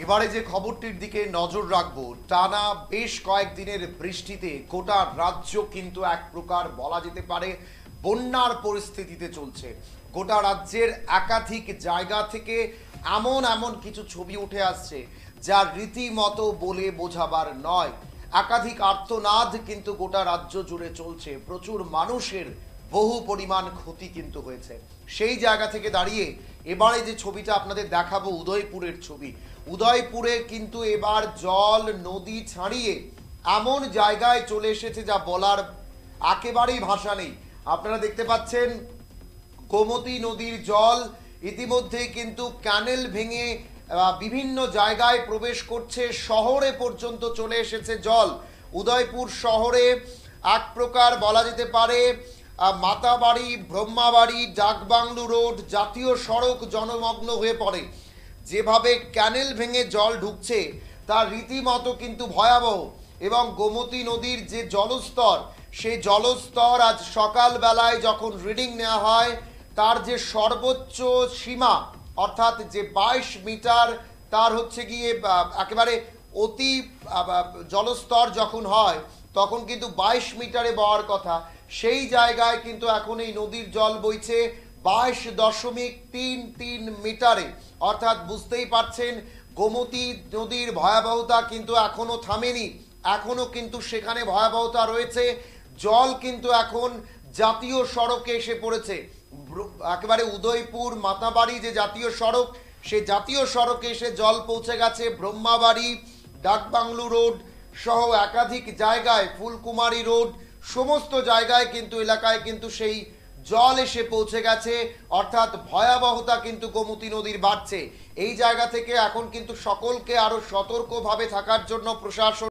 এবারে যে খবরটির দিকে নজর রাখবো, টানা বেশ কয়েকদিনের বৃষ্টিতে গোটা রাজ্য কিন্তু এক প্রকার বলা যেতে পারে বন্যার পরিস্থিতিতে চলছে। গোটা রাজ্যের একাধিক জায়গা থেকে এমন এমন কিছু ছবি উঠে আসছে যা রীতিমতো বলে বোঝাবার নয়। একাধিক আর্তনাদ কিন্তু গোটা রাজ্য জুড়ে চলছে, প্রচুর মানুষের বহু পরিমাণ ক্ষতি কিন্তু হয়েছে। সেই জায়গা থেকে দাঁড়িয়ে এবারে যে ছবিটা আপনাদের দেখাবো উদয়পুরের ছবি। উদয়পুরে কিন্তু এবার জল নদী ছাড়িয়ে এমন জায়গায় চলে এসেছে যা বলার একেবারেই ভাষা নেই। আপনারা দেখতে পাচ্ছেন গোমতী নদীর জল ইতিমধ্যেই কিন্তু ক্যানেল ভেঙে বিভিন্ন জায়গায় প্রবেশ করছে, শহরে পর্যন্ত চলে এসেছে জল। উদয়পুর শহরে এক প্রকার বলা যেতে পারে মাতাবাড়ি, ব্রহ্মাবাড়ি, ডাকবাংলু রোড, জাতীয় সড়ক জনমগ্ন হয়ে পড়ে। যেভাবে ক্যানেল ভেঙে জল ঢুকছে তা রীতিমতো কিন্তু ভয়াবহ। এবং গোমতী নদীর যে জলস্তর, সেই জলস্তর আজ সকালবেলায় যখন রিডিং নেওয়া হয় তার যে সর্বোচ্চ সীমা অর্থাৎ যে 22 মিটার, তার হচ্ছে গিয়ে একেবারে অতি জলস্তর যখন হয় তখন কিন্তু 22 মিটারে বওয়ার কথা, সেই জায়গায় কিন্তু এখন এই নদীর জল বইছে 22.33 মিটারে। অর্থাৎ বুঝতেই পারছেন গোমতী নদীর ভয়াবহতা কিন্তু এখনো থামেনি, এখনো কিন্তু সেখানে ভয়াবহতা রয়েছে। জল কিন্তু এখন জাতীয় সড়কে এসে পড়েছে। একেবারে উদয়পুর মাতাবাড়ি যে জাতীয় সড়ক, সেই জাতীয় সড়কে এসে জল পৌঁছে গেছে ব্রহ্মাবাড়ি, ডাকবাংলু রোড সহ একাধিক জায়গায়, ফুলকুমারী রোড, সমস্ত জায়গায় কিন্তু এলাকায় কিন্তু সেই জল এসে পৌঁছে গেছে। অর্থাৎ ভয়াবহতা কিন্তু গোমতী নদীর বাড়ছে। এই জায়গা থেকে এখন কিন্তু সকলকে আরো সতর্কভাবে থাকার জন্য প্রশাসন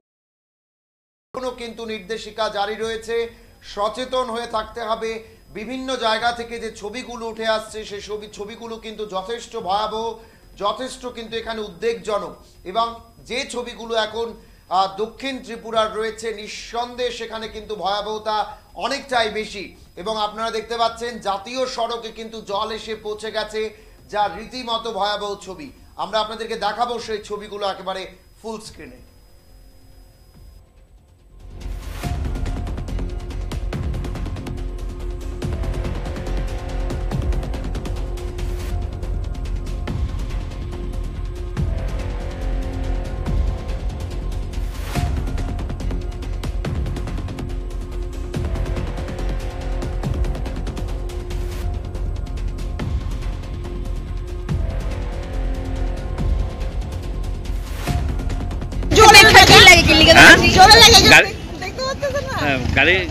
কিন্তু নির্দেশিকা জারি রয়েছে। সচেতন হয়ে থাকতে হবে। বিভিন্ন জায়গা থেকে যে ছবিগুলো উঠে আসছে সেই ছবিগুলো কিন্তু যথেষ্ট ভয়াবহ, যথেষ্ট কিন্তু এখানে উদ্বেগজনক। এবং যে ছবিগুলো এখন দক্ষিণ ত্রিপুরার রয়েছে, নিঃসন্দেহে সেখানে কিন্তু ভয়াবহতা অনেকটাই বেশি। এবং আপনারা দেখতে পাচ্ছেন জাতীয় সড়কে কিন্তু জল এসে পৌঁছে গেছে, যা রীতিমতো ভয়াবহ ছবি। আমরা আপনাদেরকে দেখাবো সেই ছবিগুলো একেবারে ফুল স্ক্রিনে।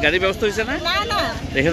গাড়ি ব্যবস্থা হয়েছে না? দেখে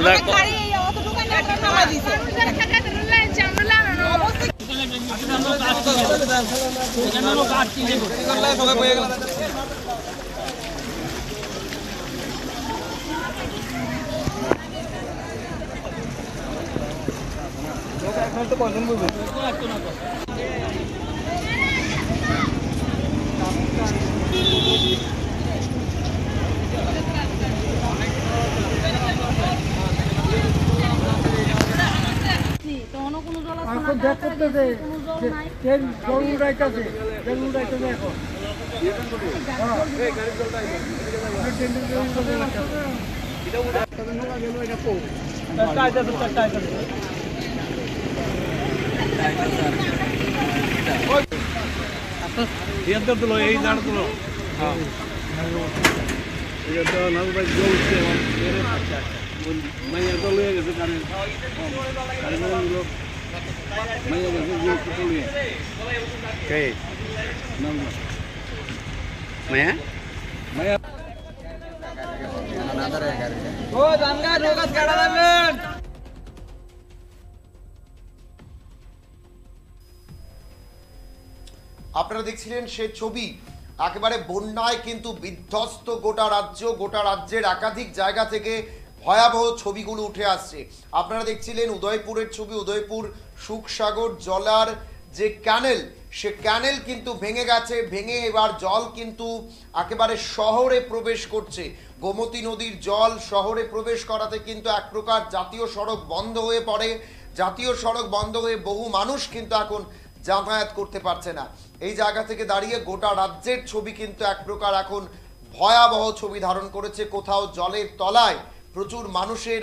এই দাঁড় তুলো মাইয়া তো লয়ে গেছে কারেন্ট মাইয়া গেছে মায়া মায়া ও দাঙ্গা রোগাস কাটা যাবেন। আপনারা দেখছিলেন সে ছবি। একেবারে বন্যায় কিন্তু বিধ্বস্ত গোটা রাজ্য, গোটা রাজ্যের একাধিক জায়গা থেকে ভয়াবহ ছবিগুলো উঠে আসছে। আপনারা দেখছিলেন উদয়পুরের ছবি। উদয়পুর সুখসাগর জলার যে ক্যানেল, সে ক্যানেল কিন্তু ভেঙে গেছে, ভেঙে এবার জল কিন্তু একেবারে শহরে প্রবেশ করছে। গোমতী নদীর জল শহরে প্রবেশ করাতে কিন্তু এক প্রকার জাতীয় সড়ক বন্ধ হয়ে পড়ে। জাতীয় সড়ক বন্ধ হয়ে বহু মানুষ কিন্তু এখন যাতায়াত করতে পারছে না। এই জায়গা থেকে দাঁড়িয়ে গোটা রাজ্যের ছবি কিন্তু এক প্রকার এখন ভয়াবহ ছবি ধারণ করেছে। কোথাও জলের তলায় প্রচুর মানুষের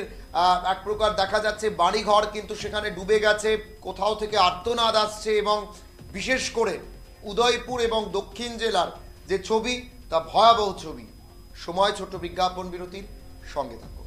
এক প্রকার দেখা যাচ্ছে বাড়িঘর কিন্তু সেখানে ডুবে গেছে, কোথাও থেকে আর্তনাদ আসছে এবং বিশেষ করে উদয়পুর এবং দক্ষিণ জেলার যে ছবি তা ভয়াবহ ছবি। সময় ছোট বিজ্ঞাপন বিরতির, সঙ্গে থাকুন।